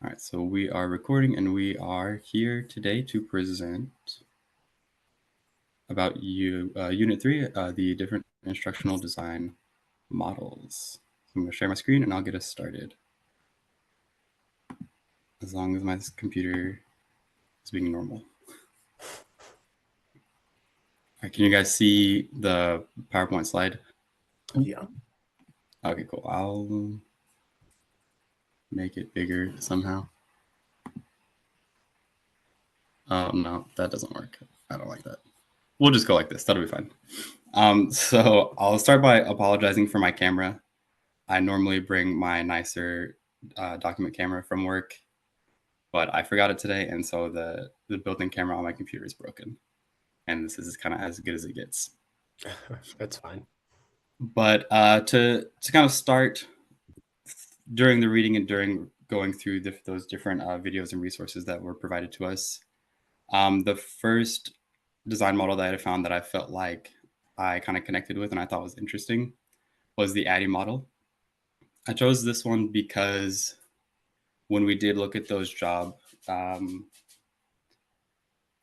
All right, so we are recording and we are here today to present about Unit 3, the different instructional design models. So I'm going to share my screen and I'll get us started. As long as my computer is being normal. All right, can you guys see the PowerPoint slide? Yeah. Okay, cool. I'll make it bigger somehow. Oh, no, that doesn't work. I don't like that. We'll just go like this. That'll be fine. So I'll start by apologizing for my camera. I normally bring my nicer document camera from work, but I forgot it today, and so the built-in camera on my computer is broken, and this is kind of as good as it gets. That's fine. But to kind of start during the reading and during going through those different videos and resources that were provided to us, the first design model that I found that I felt like I kind of connected with and I thought was interesting was the ADDIE model. I chose this one because when we did look at those job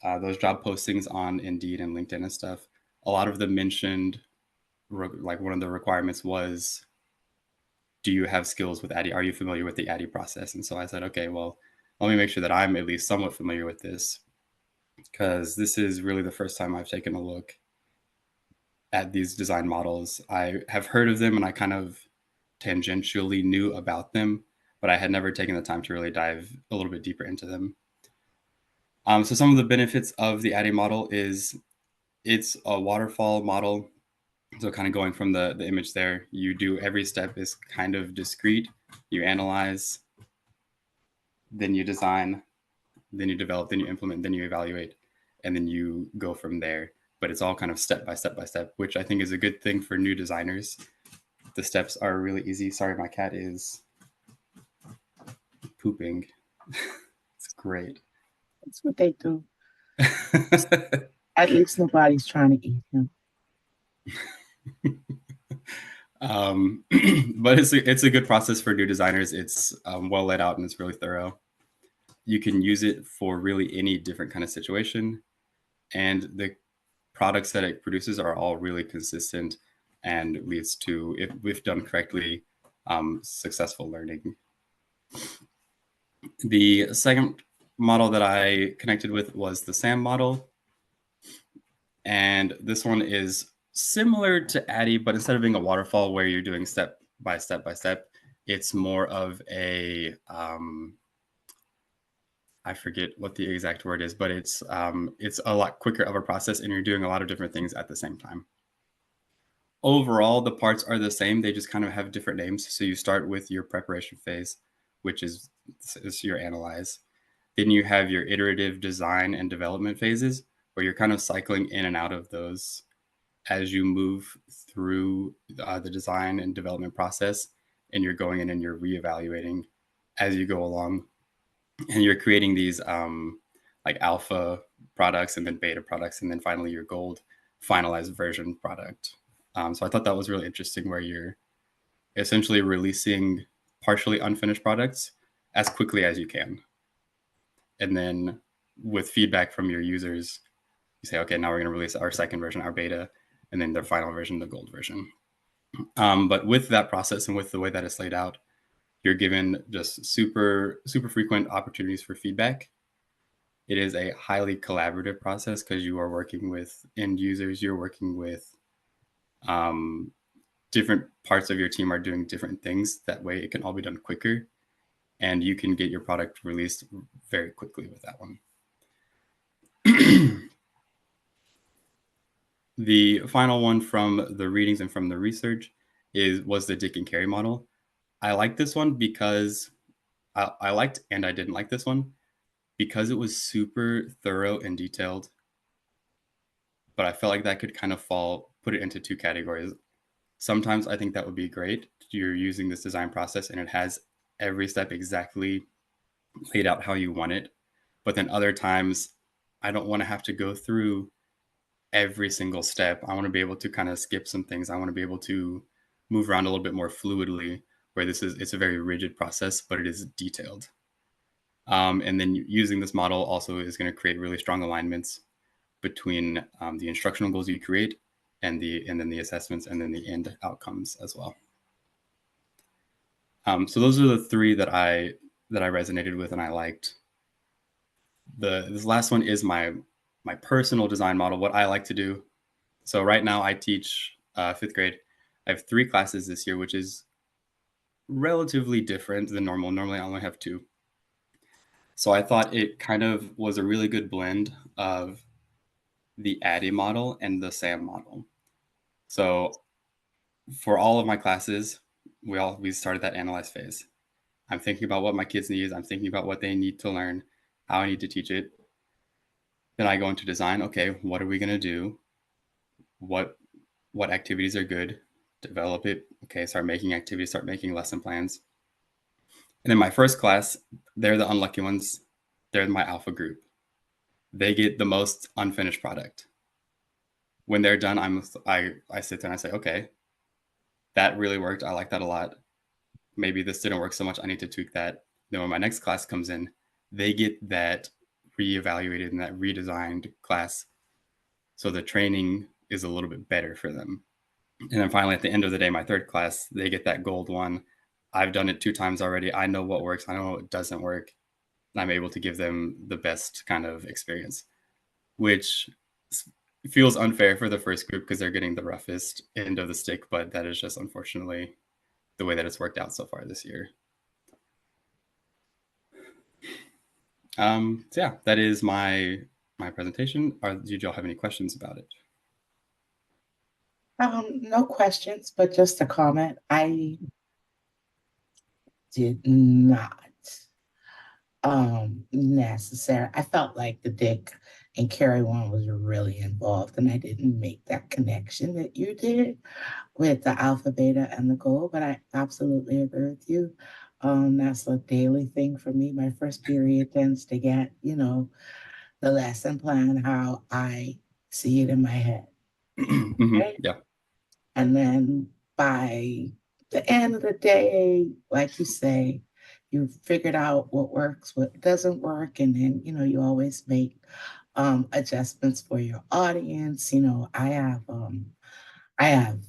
postings on Indeed and LinkedIn and stuff, a lot of them mentioned like one of the requirements was, do you have skills with ADDIE? Are you familiar with the ADDIE process? And so I said, okay, well, let me make sure that I'm at least somewhat familiar with this, because this is really the first time I've taken a look at these design models. I have heard of them and I kind of tangentially knew about them, but I had never taken the time to really dive a little bit deeper into them. So some of the benefits of the ADDIE model is it's a waterfall model. So kind of going from the image there, you do every step is kind of discrete. You analyze, then you design, then you develop, then you implement, then you evaluate, and then you go from there. But it's all kind of step by step by step, which I think is a good thing for new designers. The steps are really easy. Sorry, my cat is pooping. It's great. That's what they do. At least nobody's trying to eat him. But it's a good process for new designers. It's well laid out and it's really thorough. You can use it for really any different kind of situation, and the products that it produces are all really consistent and leads to, if done correctly, successful learning. The second model that I connected with was the SAM model, and this one is similar to ADDIE, but instead of being a waterfall where you're doing step by step by step, it's more of a I forget what the exact word is, but it's a lot quicker of a process, and you're doing a lot of different things at the same time. Overall, the parts are the same. They just kind of have different names. So you start with your preparation phase, which is your analyze. Then you have your iterative design and development phases, where you're kind of cycling in and out of those as you move through the design and development process, and you're going in and you're reevaluating as you go along, and you're creating these like alpha products and then beta products, and then finally your gold finalized version product. So I thought that was really interesting, where you're essentially releasing partially unfinished products as quickly as you can. And then with feedback from your users, you say, okay, now we're going to release our second version, our beta, and then the final version, the gold version. But with that process and with the way that it's laid out, you're given just super frequent opportunities for feedback. It is a highly collaborative process because you are working with end users, you're working with different parts of your team are doing different things. That way it can all be done quicker and you can get your product released very quickly with that one. The final one from the readings and from the research was the Dick and Carey model. I like this one because I liked and I didn't like this one because it was super thorough and detailed. But I felt like that could kind of put it into two categories. Sometimes I think that would be great. You're using this design process and it has every step exactly laid out how you want it. But then other times, I don't want to have to go through every single step. I want to be able to kind of skip some things. I want to be able to move around a little bit more fluidly, where it's a very rigid process, but it is detailed. And then using this model also is going to create really strong alignments between the instructional goals you create and then the assessments and then the end outcomes as well. So those are the three that I resonated with and I liked. This last one is my personal design model, what I like to do. So right now I teach 5th grade. I have 3 classes this year, which is relatively different than normal. Normally I only have 2. So I thought it kind of was a really good blend of the ADDIE model and the SAM model. So for all of my classes, we started that analyze phase. I'm thinking about what my kids need. I'm thinking about what they need to learn, how I need to teach it. Then I go into design. Okay, what are we going to do? What activities are good? Develop it. Okay, start making activities, start making lesson plans. And then my first class, they're the unlucky ones. They're my alpha group. They get the most unfinished product. When they're done, I sit there and I say, okay, that really worked. I like that a lot. Maybe this didn't work so much. I need to tweak that. Then when my next class comes in, they get that reevaluated and that redesigned class. So the training is a little bit better for them. And then finally, at the end of the day, my third class, they get that gold one. I've done it 2 times already. I know what works. I know what doesn't work. And I'm able to give them the best kind of experience, which feels unfair for the first group because they're getting the roughest end of the stick. But that is just unfortunately the way that it's worked out so far this year. So yeah, that is my presentation. Did y'all have any questions about it? No questions, but just a comment. I did not necessary. I felt like the Dick and Carrie one was really involved, and I didn't make that connection that you did with the alpha, beta, and the goal, but I absolutely agree with you. That's a daily thing for me. My first period tends to get, the lesson plan, how I see it in my head. Right? Yeah. And then by the end of the day, like you say, you've figured out what works, what doesn't work, and then you always make adjustments for your audience. I have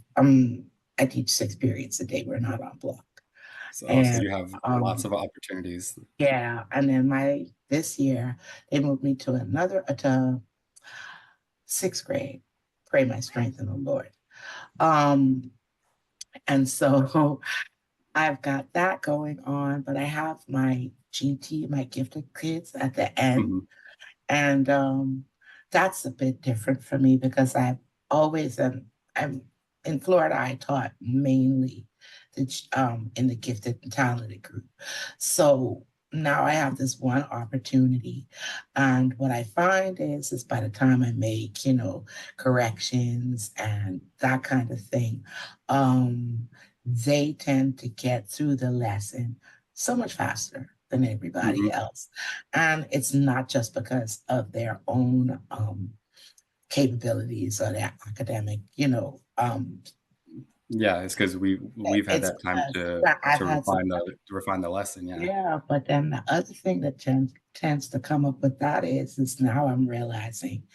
I teach 6 periods a day. We're not on block. So And you have lots of opportunities. yeah, and then this year they moved me to another to 6th grade. Pray my strength in the Lord. Um, and so I've got that going on, but I have my GT, my gifted kids at the end. Mhm. And that's a bit different for me because I've always I'm in Florida. I taught mainly in the gifted and talented group. So now I have this one opportunity, and what I find is by the time I make corrections and that kind of thing, they tend to get through the lesson so much faster than everybody Mhm. else. And it's not just because of their own capabilities or their academic, Yeah, it's because we've had it's that time because to I've had some, refine the lesson. Yeah. yeah, but then the other thing that tends to come up with that is now I'm realizing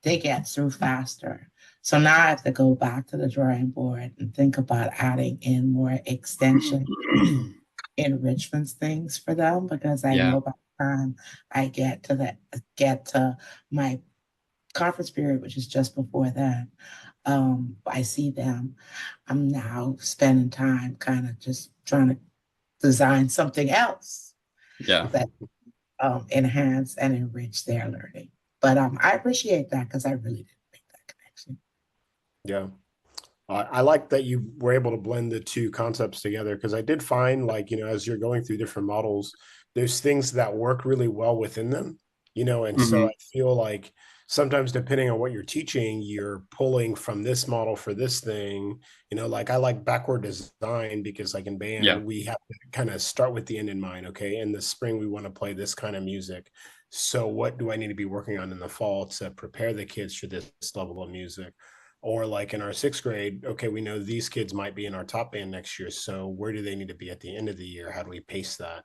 they get through faster. So now I have to go back to the drawing board and think about adding in more extension enrichments things for them because I Yeah. know by the time I get to my conference period, which is just before then, I see them. I'm now spending time kind of just trying to design something else Yeah. that enhance and enrich their learning. But I appreciate that because I really didn't make that connection. Yeah. I like that you were able to blend the two concepts together because I did find, like, as you're going through different models, there's things that work really well within them, and so Mhm. I feel like sometimes depending on what you're teaching, you're pulling from this model for this thing, like I like backward design because, like, in Yeah. band, we have to kind of start with the end in mind. Okay. In the spring, we want to play this kind of music. So what do I need to be working on in the fall to prepare the kids for this level of music? Or like in our 6th grade, okay, we know these kids might be in our top band next year. So where do they need to be at the end of the year? How do we pace that?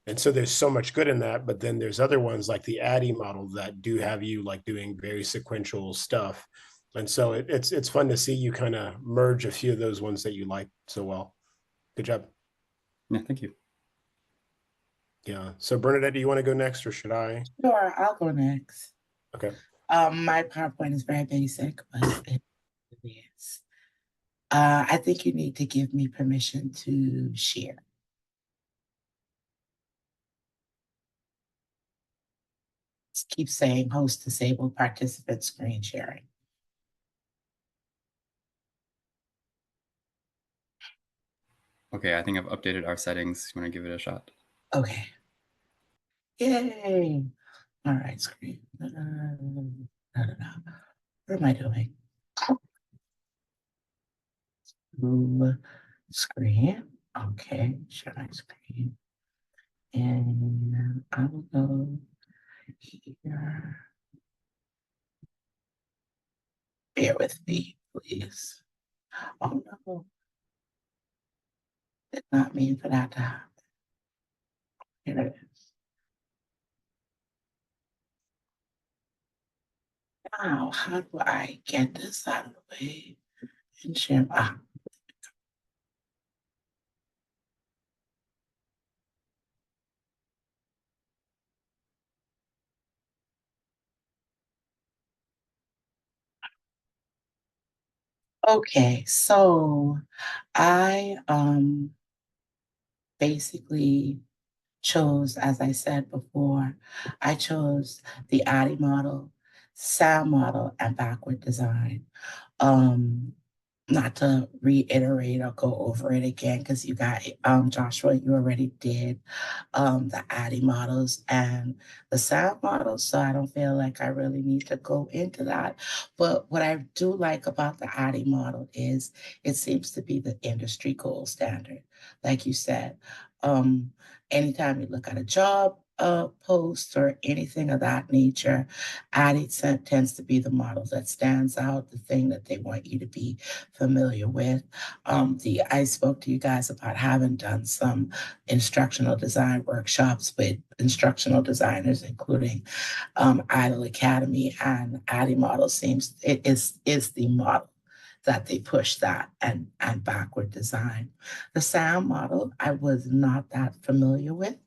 And so there's so much good in that, but then there's other ones like the Addy model that do have you like doing very sequential stuff. And so it's fun to see you kind of merge a few of those ones that you like so well. Good job. Yeah, thank you. Yeah. So Bernadette, do you want to go next or should I? Sure, I'll go next. Okay. My PowerPoint is very basic, but it is. I think you need to give me permission to share. Just keep saying host disabled participant screen sharing. Okay, I think I've updated our settings. You want to give it a shot? Okay. Yay. All right, screen. What am I doing? Move screen. Okay, share my screen. And I will go here. Bear with me, please. Oh no, did not mean for that to happen. Here it is. Now, how do I get this out of the way and share? Okay, so I basically chose, as I said before, I chose the ADDIE model, SAM model, and backward design. Um, Not to reiterate or go over it again, because you got Joshua, you already did the ADDIE models and the SAM models, so I don't feel like I really need to go into that. But what I do like about the ADDIE model is it seems to be the industry gold standard. Like you said, anytime you look at a job post or anything of that nature, ADDIE tends to be the model that stands out, the thing that they want you to be familiar with. I spoke to you guys about having done some instructional design workshops with instructional designers, including Idle Academy, and ADDIE model seems it is the model that they push that and backward design. The sound model I was not that familiar with.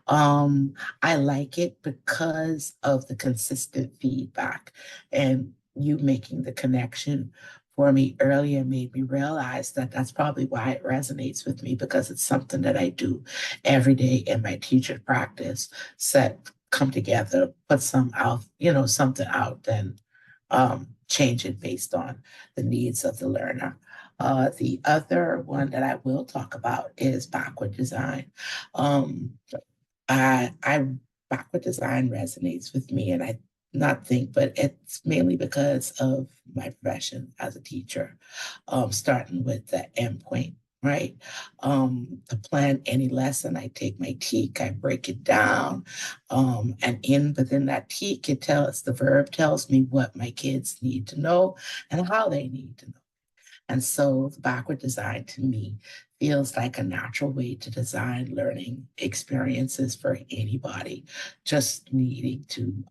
Um, I like it because of the consistent feedback, and you making the connection for me earlier made me realize that that's probably why it resonates with me, because it's something that I do every day in my teacher practice. Come together, put some out, something out, and change it based on the needs of the learner. The other one that I will talk about is backward design. Um, I backward design resonates with me, and I not think, but it's mainly because of my profession as a teacher, starting with the endpoint, right? To plan any lesson, I take my teak, I break it down, and within that teak, the verb tells me what my kids need to know and how they need to know. And so the backward design to me feels like a natural way to design learning experiences for anybody just needing to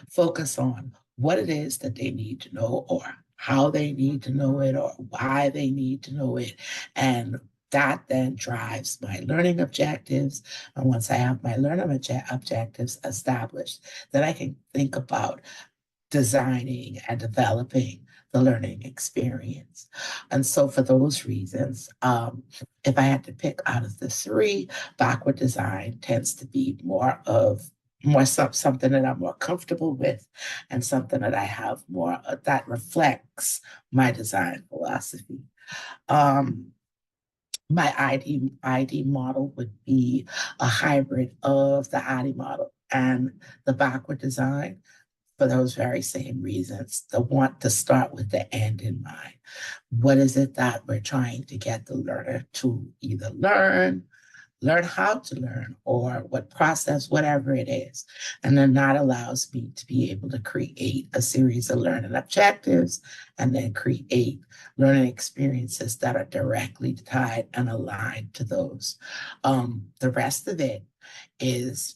focus on what it is that they need to know, or how they need to know it, or why they need to know it. And that then drives my learning objectives. And once I have my learning objectives established, then I can think about designing and developing the learning experience. And so for those reasons, if I had to pick out of the three, backward design tends to be something that I'm more comfortable with, and something that I have more that reflects my design philosophy. Um, my ID model would be a hybrid of the ID model and the backward design, for those very same reasons. The want to start with the end in mind. What is it that we're trying to get the learner to either learn, learn how to learn or what process, whatever it is. And then that allows me to be able to create a series of learning objectives and then create learning experiences that are directly tied and aligned to those. The rest of it is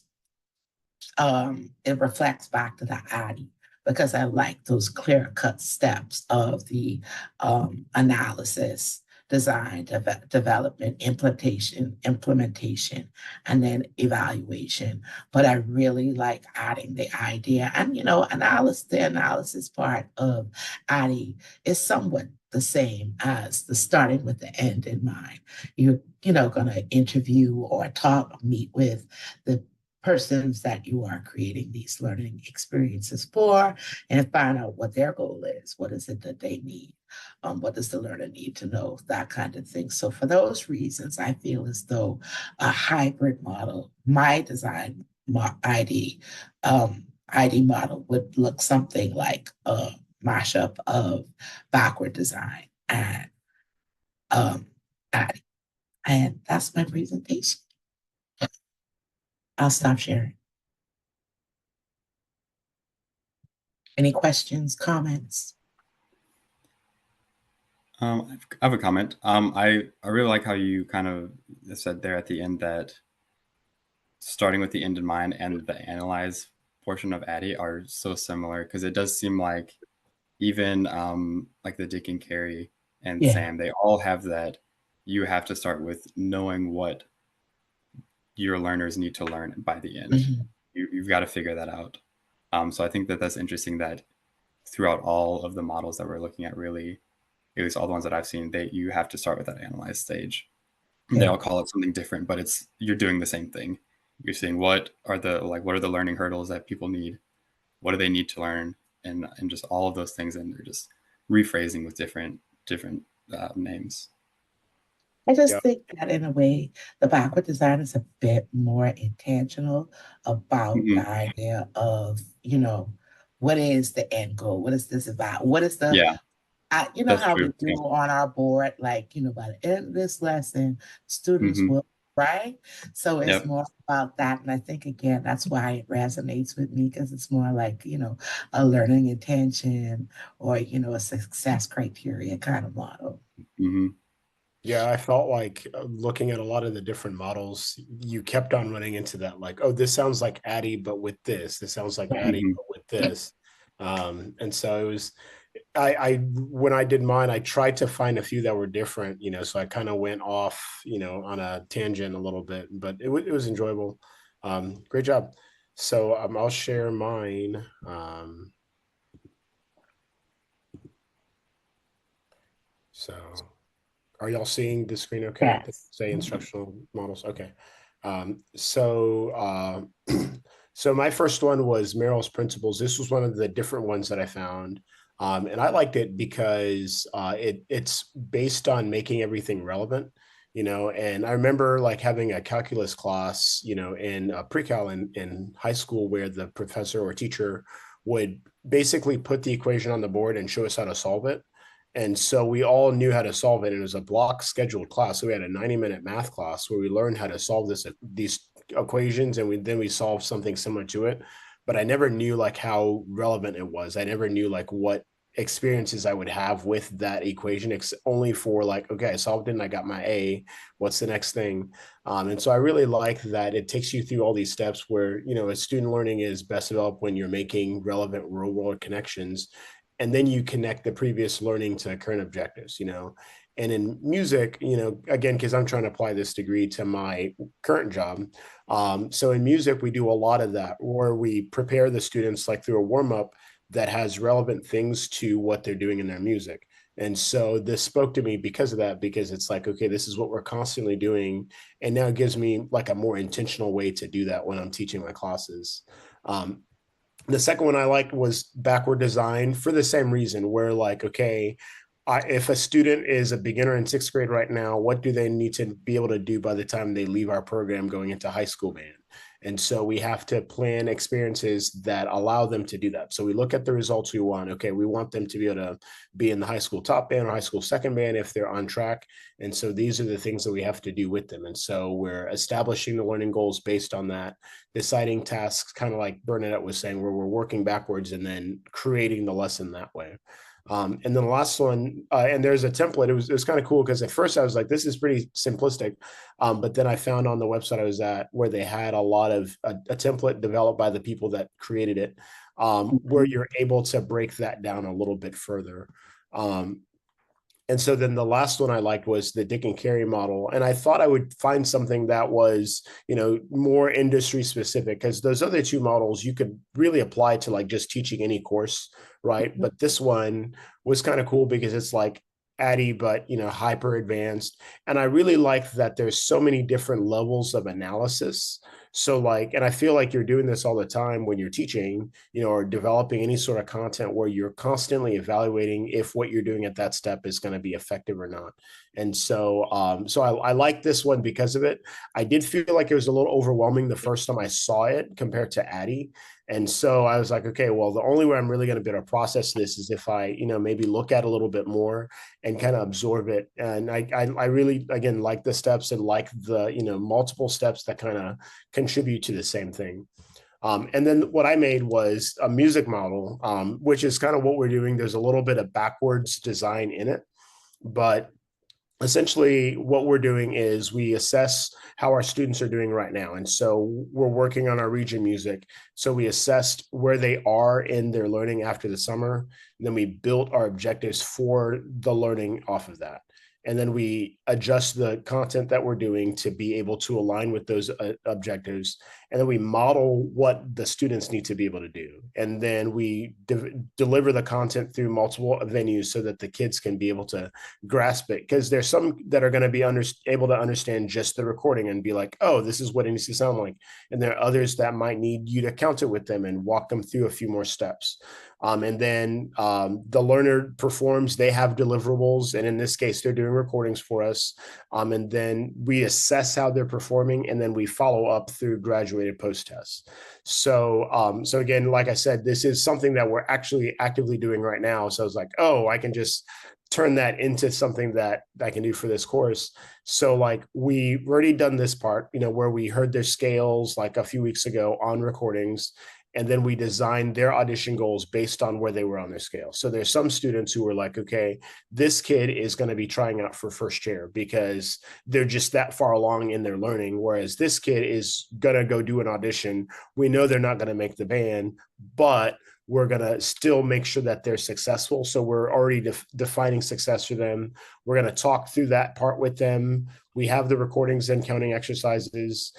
it reflects back to the Adi because I like those clear cut steps of the analysis, design, development, implementation, and then evaluation. But I really like adding the idea and analysis. The analysis part of Adi is somewhat the same as the starting with the end in mind. You're going to interview or meet with the persons that you are creating these learning experiences for and find out what their goal is. What is it that they need? What does the learner need to know? That kind of thing. So for those reasons, I feel as though a hybrid model, my design ID, ID model would look something like a mashup of backward design and ID. And that's my presentation. I'll stop sharing. Any questions, comments? I have a comment. I really like how you kind of said there at the end that starting with the end in mind and the analyze portion of Addy are so similar because it does seem like even like the Dick and Carrie and Yeah. Sam, they all have that. You have to start with knowing what your learners need to learn by the end. Mm-hmm. You've got to figure that out. So I think that that's interesting that throughout all of the models that we're looking at, really, at least all the ones that I've seen, you have to start with that analyze stage. They Yeah. all call it something different, but you're doing the same thing. You're seeing what are the learning hurdles that people need, what do they need to learn, and just all of those things, and they're just rephrasing with different names. I just Yeah. think that in a way, the backward design is a bit more intentional about the idea of, what is the end goal? What is this about? What is the, Yeah, that's how we true. do Yeah. on our board, like, by the end of this lesson, students will, right? So it's Yep. more about that. And I think, again, that's why it resonates with me because it's more like, a learning intention or, a success criteria kind of model. Mm-hmm. Yeah, I felt like looking at a lot of the different models, you kept on running into that, like, oh, this sounds like Addy, but with this. This sounds like Addy, Mm-hmm. but with this. And so it was, I when I did mine, I tried to find a few that were different, so I kind of went off, on a tangent a little bit, but it was enjoyable. Great job. So I'll share mine. So are y'all seeing the screen okay? Yes. Say instructional models. Okay. So so my first one was Merrill's Principles. This was one of the different ones that I found. And I liked it because it's based on making everything relevant, and I remember like having a calculus class, in pre-cal in high school where the professor or teacher would basically put the equation on the board and show us how to solve it. And so we all knew how to solve it. It was a block scheduled class. So we had a 90-minute math class where we learned how to solve these equations, and we solved something similar to it. But I never knew like how relevant it was. I never knew like what experiences I would have with that equation, only for like, okay, I solved it and I got my A. What's the next thing? And so I really like that it takes you through all these steps where, a student learning is best developed when you're making relevant real world connections, and then you connect the previous learning to current objectives. And in music, again, because I'm trying to apply this degree to my current job, so in music we do a lot of that where we prepare the students like through a warm-up that has relevant things to what they're doing in their music. And so this spoke to me because of that, because it's like, okay, this is what we're constantly doing, and now it gives me like a more intentional way to do that when I'm teaching my classes. The second one I liked was backward design for the same reason, where like, okay, if a student is a beginner in sixth grade right now, what do they need to be able to do by the time they leave our program going into high school band? And so we have to plan experiences that allow them to do that. So we look at the results we want. Okay, we want them to be able to be in the high school top band or high school second band if they're on track. And so these are the things that we have to do with them. And so we're establishing the learning goals based on that, deciding tasks, kind of like Bernadette was saying, where we're working backwards and then creating the lesson that way. And then the last one, and there's a template. It was kind of cool because at first I was like, this is pretty simplistic. But then I found on the website I was at where they had a lot of a template developed by the people that created it, where Mhm. you're able to break that down a little bit further. Um, and so then the last one I liked was the Dick and Carey model. And I thought I would find something that was, more industry specific, because those other two models you could really apply to like just teaching any course, right? But this one was kind of cool because it's like Addy, but hyper advanced. And I really like that there's so many different levels of analysis. So like, and I feel like you're doing this all the time when you're teaching, or developing any sort of content where you're constantly evaluating if what you're doing at that step is going to be effective or not. And so, I like this one because of it. I did feel like it was a little overwhelming the first time I saw it compared to Addy. And so I was like, okay, well, the only way I'm really going to be able to process this is if I, maybe look at a little bit more and kind of absorb it. And I really, again, like the steps and like the, multiple steps that kind of contribute to the same thing. And then what I made was a music model, which is kind of what we're doing. There's a little bit of backwards design in it, but essentially what we're doing is we assess how our students are doing right now. And so we're working on our region music. So we assessed where they are in their learning after the summer. And then we built our objectives for the learning off of that. And then we adjust the content that we're doing to be able to align with those objectives. And then we model what the students need to be able to do. And then we deliver the content through multiple venues so that the kids can be able to grasp it, because there's some that are going to be able to understand just the recording and be like, oh, this is what it needs to sound like. And there are others that might need you to count it with them and walk them through a few more steps. And then the learner performs, they have deliverables. And in this case, they're doing recordings for us. And then we assess how they're performing, and then we follow up through graduated post tests. So again, like I said, this is something that we're actually actively doing right now. So I was like, oh, I can just turn that into something that I can do for this course. So like we've already done this part, where we heard their scales like a few weeks ago on recordings. And then we designed their audition goals based on where they were on their scale. So there's some students who were like, okay, this kid is going to be trying out for first chair because they're just that far along in their learning. Whereas this kid is going to go do an audition. We know they're not going to make the band, but we're going to still make sure that they're successful. So we're already defining success for them. We're going to talk through that part with them. We have the recordings and counting exercises.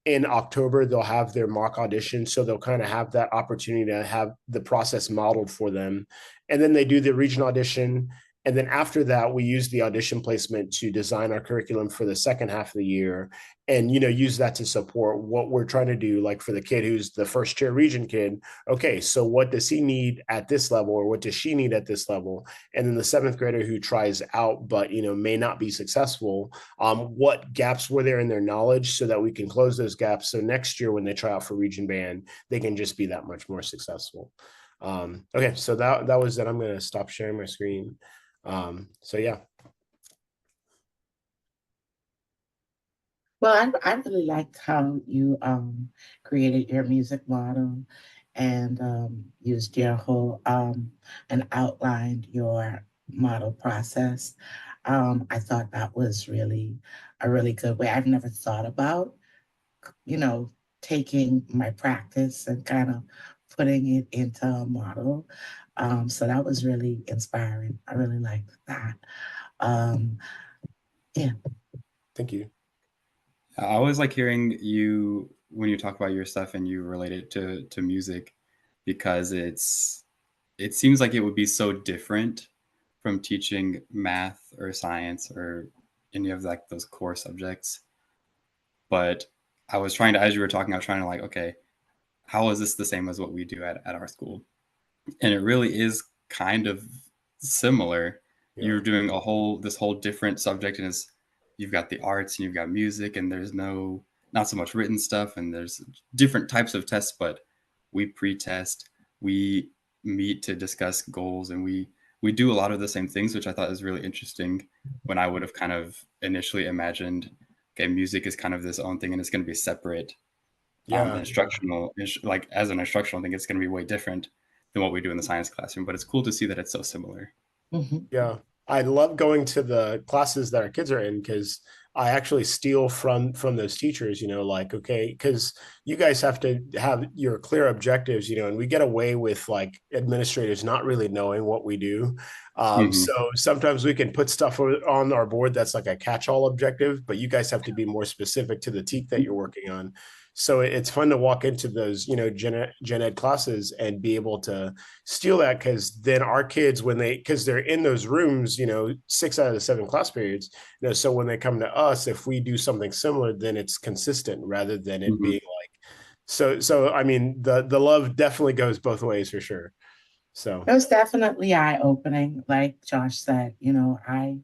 In October, they'll have their mock audition. So they'll kind of have that opportunity to have the process modeled for them. And then they do the regional audition. And then after that, we use the audition placement to design our curriculum for the second half of the year, and use that to support what we're trying to do. Like for the kid who's the first chair region kid, okay, so what does he need at this level, or what does she need at this level? And then the seventh grader who tries out but may not be successful, what gaps were there in their knowledge so that we can close those gaps, so next year when they try out for region band, they can just be that much more successful. Okay, so that was it. I'm going to stop sharing my screen. So yeah. Well, I really liked how you created your music model and used your whole and outlined your model process. I thought that was really a really good way. I've never thought about, you know, taking my practice and kind of putting it into a model. So that was really inspiring. I really liked that. Um, yeah. Thank you. I always like hearing you when you talk about your stuff and you relate it to music, because it seems like it would be so different from teaching math or science or any of like those core subjects. But I was trying to, as you were talking, I was trying to like, okay, how is this the same as what we do at our school? And it really is kind of similar. Yeah. You're doing this whole different subject, and you've got the arts and you've got music, and there's no not so much written stuff, and there's different types of tests, but we pre-test, we meet to discuss goals, and we do a lot of the same things, which I thought was really interesting when I would have kind of initially imagined, okay, music is kind of this own thing and it's going to be separate. Yeah. Instructional, like as an instructional thing, it's going to be way different than what we do in the science classroom, but it's cool to see that it's so similar. Mhm. Yeah. I love going to the classes that our kids are in because I actually steal from those teachers, like, okay, because you guys have to have your clear objectives, and we get away with like administrators not really knowing what we do. Hmm. So sometimes we can put stuff on our board that's like a catch-all objective, but you guys have to be more specific to the teak that you're working on. So it's fun to walk into those, gen ed classes and be able to steal that, because then our kids, because they're in those rooms, 6 out of the 7 class periods, so when they come to us, if we do something similar, then it's consistent rather than it Hmm. being like, so I mean, the love definitely goes both ways for sure. So It was definitely eye-opening. Like Josh said, I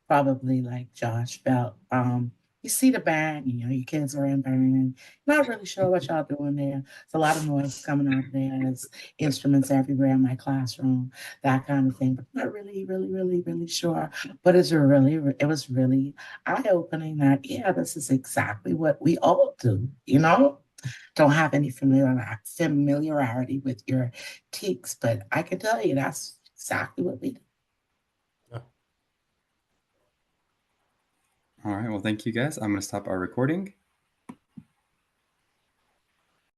probably like Josh felt you see the band, your kids are in band, not really sure what y'all doing there. It's a lot of noise coming out of there. There's instruments everywhere in my classroom, that kind of thing, but not really, really, really, really sure. But it was really eye-opening that, yeah, this is exactly what we all do. Don't have any familiarity with your tics, but I can tell you that's exactly what we do. yeah. All right, well, thank you guys. I'm going to stop our recording.